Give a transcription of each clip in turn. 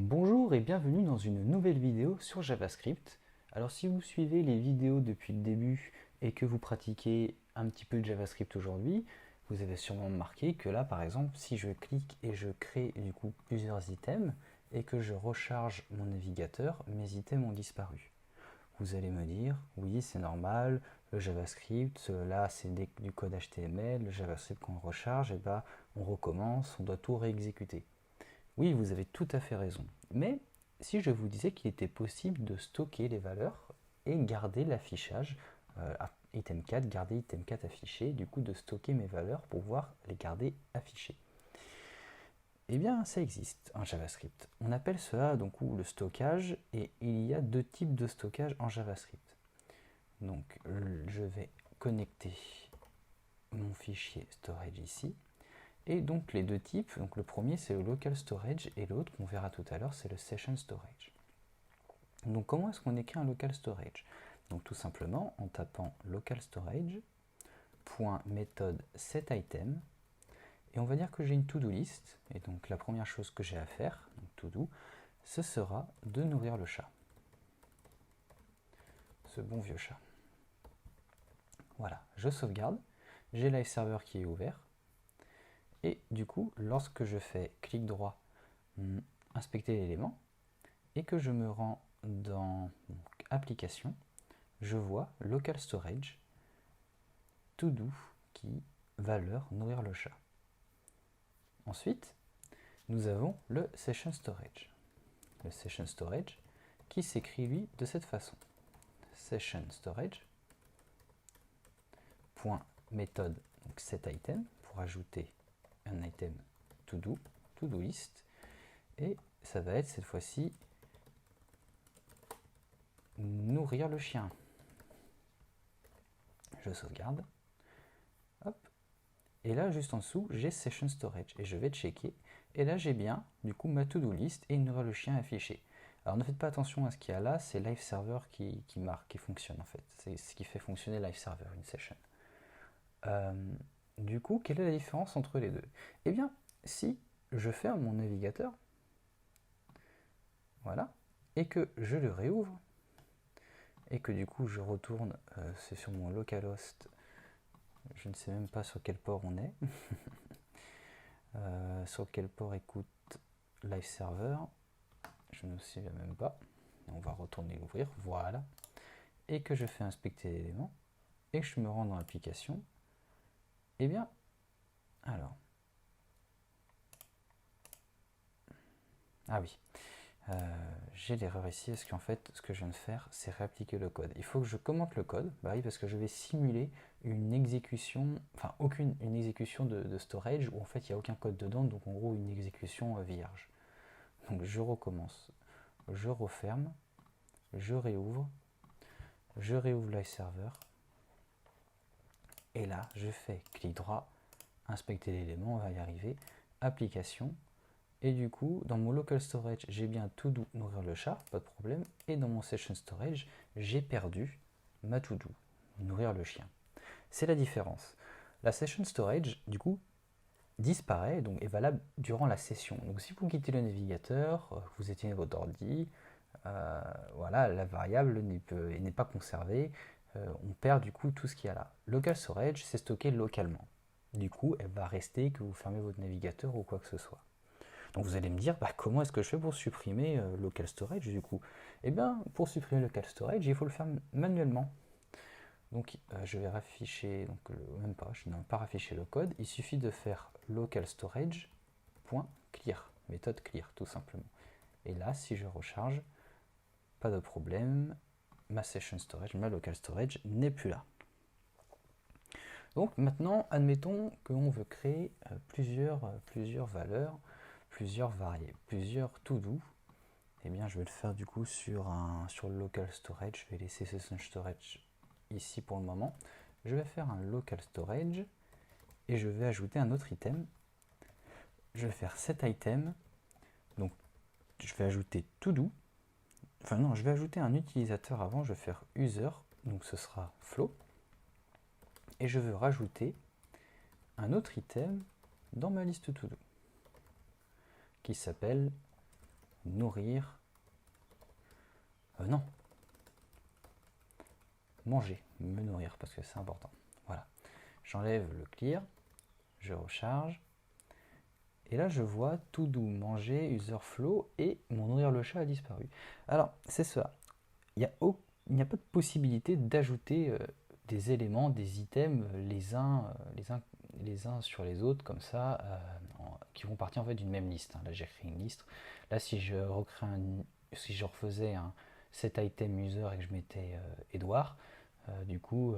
Bonjour et bienvenue dans une nouvelle vidéo sur JavaScript. Alors si vous suivez les vidéos depuis le début et que vous pratiquez un petit peu de JavaScript aujourd'hui, vous avez sûrement remarqué que là par exemple si je clique et je crée du coup plusieurs items et que je recharge mon navigateur, mes items ont disparu. Vous allez me dire, oui c'est normal, le JavaScript, là c'est du code HTML, le JavaScript quand on recharge, et ben, on recommence, on doit tout réexécuter. Oui, vous avez tout à fait raison. Mais si je vous disais qu'il était possible de stocker les valeurs et garder l'affichage, item 4, garder item 4 affiché, du coup de stocker mes valeurs pour pouvoir les garder affichées. Eh bien, ça existe en JavaScript. On appelle cela donc le stockage et il y a deux types de stockage en JavaScript. Donc, je vais connecter mon fichier storage ici. Et donc les deux types, donc le premier c'est le local storage et l'autre qu'on verra tout à l'heure c'est le session storage. Donc comment est-ce qu'on écrit un local storage? Donc tout simplement en tapant local storage .method setItem et on va dire que j'ai une to-do list et donc la première chose que j'ai à faire, donc to do, ce sera de nourrir le chat. Ce bon vieux chat. Voilà, je sauvegarde, j'ai live server qui est ouvert. Et du coup, lorsque je fais clic droit, inspecter l'élément, et que je me rends dans application, je vois local storage, to do, qui valeur nourrir le chat. Ensuite, nous avons le session storage. Le session storage qui s'écrit lui de cette façon. Session storage .method donc setItem pour ajouter un item to do list, et ça va être cette fois-ci nourrir le chien. Je sauvegarde. Hop. Et là, juste en dessous, j'ai Session Storage. Et je vais checker. Et là, j'ai bien, du coup, ma to-do list et nourrir le chien affiché. Alors, ne faites pas attention à ce qu'il y a là. C'est Live Server qui marque, qui fonctionne, en fait. C'est ce qui fait fonctionner Live Server, une session. Du coup, quelle est la différence entre les deux? Eh bien, si je ferme mon navigateur, voilà, et que je le réouvre, et que du coup je retourne, c'est sur mon localhost, je ne sais même pas sur quel port on est, sur quel port écoute live server, je ne me souviens même pas, on va retourner l'ouvrir, voilà, et que je fais inspecter l'élément, et que je me rends dans l'application, et bien, alors, ah oui, j'ai l'erreur ici, parce qu'en fait, ce que je viens de faire, c'est réappliquer le code. Il faut que je commente le code, bah oui, parce que je vais simuler une exécution, enfin une exécution de storage où en fait il n'y a aucun code dedans, donc en gros une exécution vierge. Donc je recommence, je referme, je réouvre live server, et là je fais clic droit, inspecter l'élément, on va y arriver, application. Et du coup, dans mon local storage, j'ai bien to do nourrir le chat, pas de problème. Et dans mon session storage, j'ai perdu ma to do nourrir le chien. C'est la différence. La session storage, du coup, disparaît, donc est valable durant la session. Donc si vous quittez le navigateur, vous éteignez votre ordi, voilà, la variable n'est pas conservée, on perd du coup tout ce qu'il y a là. Local storage, c'est stocké localement. Du coup, elle va rester que vous fermez votre navigateur ou quoi que ce soit. Donc vous allez me dire, bah, comment est-ce que je fais pour supprimer local storage du coup? Eh bien, pour supprimer local storage, il faut le faire manuellement. Donc je vais rafficher, donc même pas, je n'ai pas raffiché le code, il suffit de faire local storage.clear, méthode clear tout simplement. Et là, si je recharge, pas de problème, ma session storage, ma local storage n'est plus là. Donc maintenant, admettons qu'on veut créer plusieurs valeurs, plusieurs variables, plusieurs to-do. Eh bien, je vais le faire du coup sur le local storage. Je vais laisser session storage ici pour le moment. Je vais faire un local storage et je vais ajouter un autre item. Je vais faire cet item. Donc, je vais ajouter to-do. Enfin non, je vais ajouter un utilisateur avant. Je vais faire user. Donc, ce sera flow. Et je veux rajouter un autre item dans ma liste to-do qui s'appelle nourrir, non, manger, me nourrir, parce que c'est important. Voilà, j'enlève le clear, je recharge, et là je vois to do, manger, user flow, et mon nourrir le chat a disparu. Alors, c'est ça, il n'y a pas de possibilité d'ajouter des éléments, des items, les uns sur les autres, comme ça, qui vont partir en fait d'une même liste. Là, j'ai créé une liste. Là, si je refaisais un set item user et que je mettais Edouard, du coup,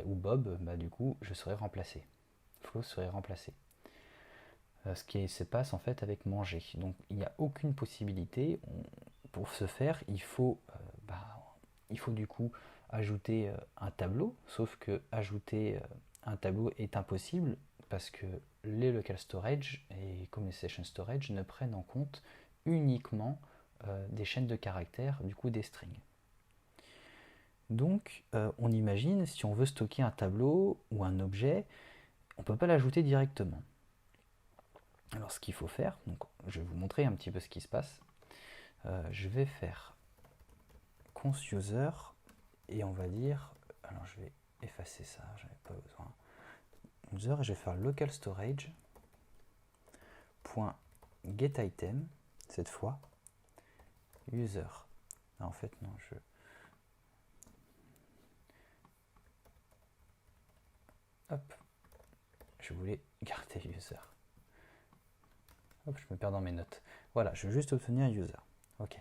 ou Bob, du coup, je serais remplacé. Flo serait remplacé. Ce qui se passe en fait avec manger. Donc, il n'y a aucune possibilité. Pour ce faire, il faut du coup ajouter un tableau, sauf que ajouter un tableau est impossible parce que les local storage et comme les session storage ne prennent en compte uniquement des chaînes de caractères, du coup des strings. Donc on imagine si on veut stocker un tableau ou un objet, on ne peut pas l'ajouter directement. Alors ce qu'il faut faire, donc je vais vous montrer un petit peu ce qui se passe. Je vais faire const user et on va dire, alors je vais effacer ça, j'en ai pas besoin. User et je vais faire local storage .get item cette fois user. Ah, en fait non, je voulais garder user. Hop, je me perds dans mes notes. Voilà, je vais juste obtenir user. Ok.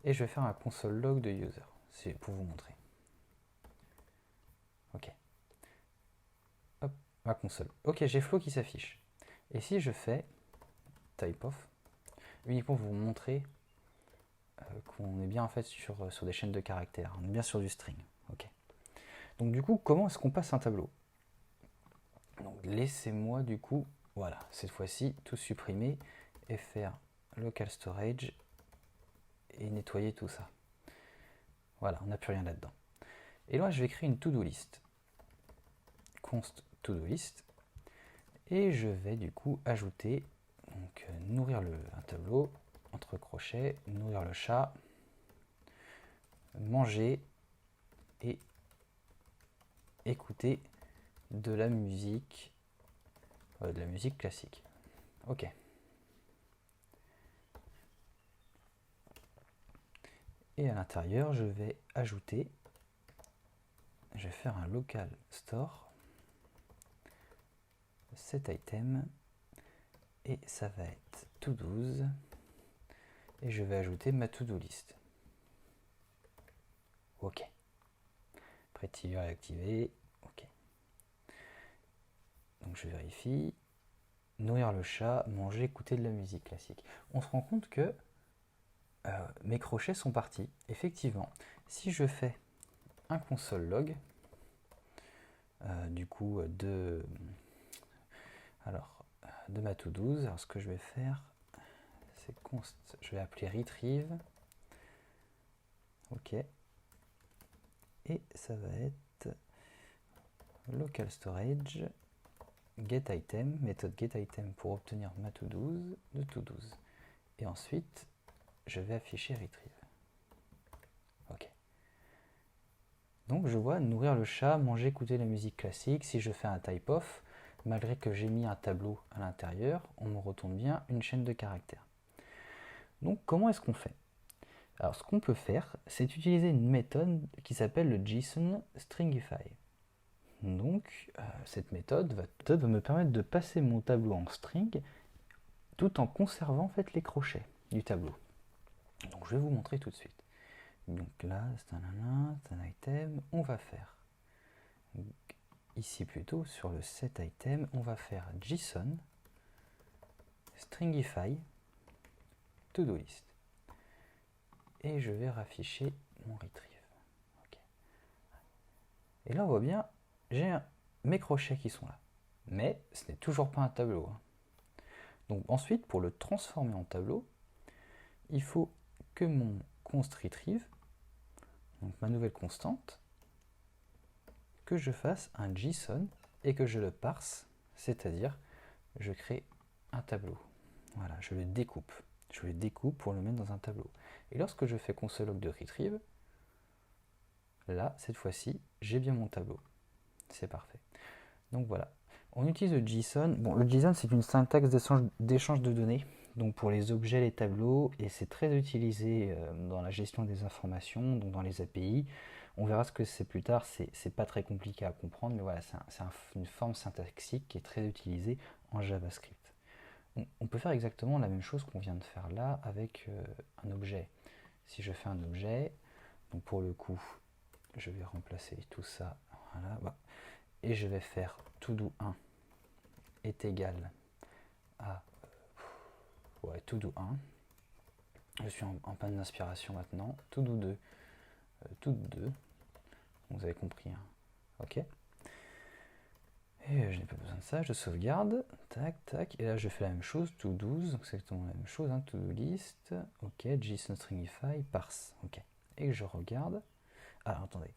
Et je vais faire un console log de user, c'est pour vous montrer. Ok. Hop, ma console. Ok, j'ai flow qui s'affiche. Et si je fais type of, uniquement pour vous montrer qu'on est bien en fait sur des chaînes de caractères, on est bien sur du string. Ok. Donc du coup, comment est-ce qu'on passe un tableau? Donc laissez-moi du coup, voilà, cette fois-ci, tout supprimer et faire local storage et nettoyer tout ça. Voilà, on n'a plus rien là-dedans. Et là, je vais créer une to-do list. Const to-do list. Et je vais du coup ajouter, donc nourrir un tableau, entre crochets, nourrir le chat, manger et écouter de la musique classique. Ok. Et à l'intérieur, je vais ajouter, je vais faire un local store, set item, et ça va être to-dos, et je vais ajouter ma to-do list. Ok. Pretty est activé. Ok. Donc je vérifie. Nourrir le chat, manger, écouter de la musique classique. On se rend compte que mes crochets sont partis. Effectivement, si je fais un console log, du coup de ma to-do, alors ce que je vais faire, c'est const, je vais appeler retrieve. Ok. Et ça va être local storage get item, méthode get item pour obtenir ma to-do de to-do. Et ensuite, je vais afficher retrieve. Ok. Donc je vois nourrir le chat, manger, écouter la musique classique. Si je fais un type off, malgré que j'ai mis un tableau à l'intérieur, on me retourne bien une chaîne de caractères. Donc comment est-ce qu'on fait? Alors ce qu'on peut faire, c'est utiliser une méthode qui s'appelle le JSON stringify. Donc cette méthode va me permettre de passer mon tableau en string tout en conservant en fait les crochets du tableau. Donc je vais vous montrer tout de suite. Donc là, c'est un item, on va faire ici plutôt sur le set item, on va faire JSON stringify to-do list. Et je vais rafficher mon retrieve. Okay. Et là, on voit bien, j'ai mes crochets qui sont là. Mais ce n'est toujours pas un tableau. Donc ensuite, pour le transformer en tableau, il faut que mon const retrieve, donc ma nouvelle constante, que je fasse un JSON et que je le parse, c'est-à-dire je crée un tableau. Voilà, je le découpe. Je le découpe pour le mettre dans un tableau. Et lorsque je fais console log de retrieve, là, cette fois-ci, j'ai bien mon tableau. C'est parfait. Donc voilà. On utilise le JSON. Bon, le JSON, c'est une syntaxe d'échange de données, donc pour les objets, les tableaux, et c'est très utilisé dans la gestion des informations, donc dans les API. On verra ce que c'est plus tard, c'est pas très compliqué à comprendre, mais voilà, c'est une forme syntaxique qui est très utilisée en JavaScript. On peut faire exactement la même chose qu'on vient de faire là avec un objet. Si je fais un objet, donc pour le coup, je vais remplacer tout ça, voilà, bah, et je vais faire todo1 est égal à todo1. Je suis en panne d'inspiration maintenant. todo2, todo2. Vous avez compris, hein. Ok. Et je n'ai pas besoin de ça, je sauvegarde, tac, tac, et là je fais la même chose, to12, donc c'est exactement la même chose, hein, to-do list, ok, JSON stringify, parse, ok, et je regarde, ah, attendez,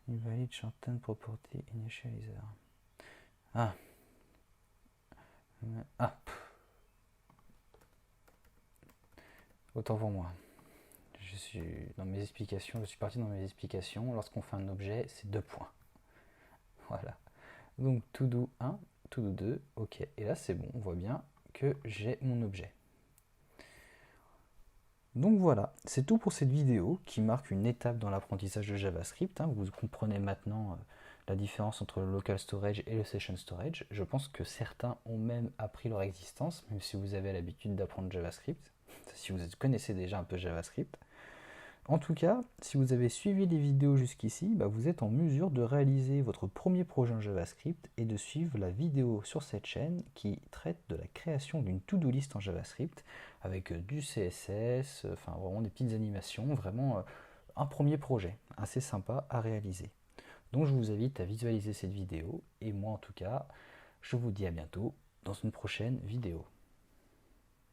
invalid shorten property initializer, ah, autant pour moi, je suis parti dans mes explications, lorsqu'on fait un objet, c'est 2 points, voilà. Donc todo 1, todo 2, ok. Et là c'est bon, on voit bien que j'ai mon objet. Donc voilà, c'est tout pour cette vidéo qui marque une étape dans l'apprentissage de JavaScript. Hein. Vous comprenez maintenant la différence entre le local storage et le session storage. Je pense que certains ont même appris leur existence, même si vous avez l'habitude d'apprendre JavaScript, si vous connaissez déjà un peu JavaScript. En tout cas, si vous avez suivi les vidéos jusqu'ici, vous êtes en mesure de réaliser votre premier projet en JavaScript et de suivre la vidéo sur cette chaîne qui traite de la création d'une to-do list en JavaScript avec du CSS, enfin vraiment des petites animations, vraiment un premier projet assez sympa à réaliser. Donc je vous invite à visualiser cette vidéo et moi en tout cas, je vous dis à bientôt dans une prochaine vidéo.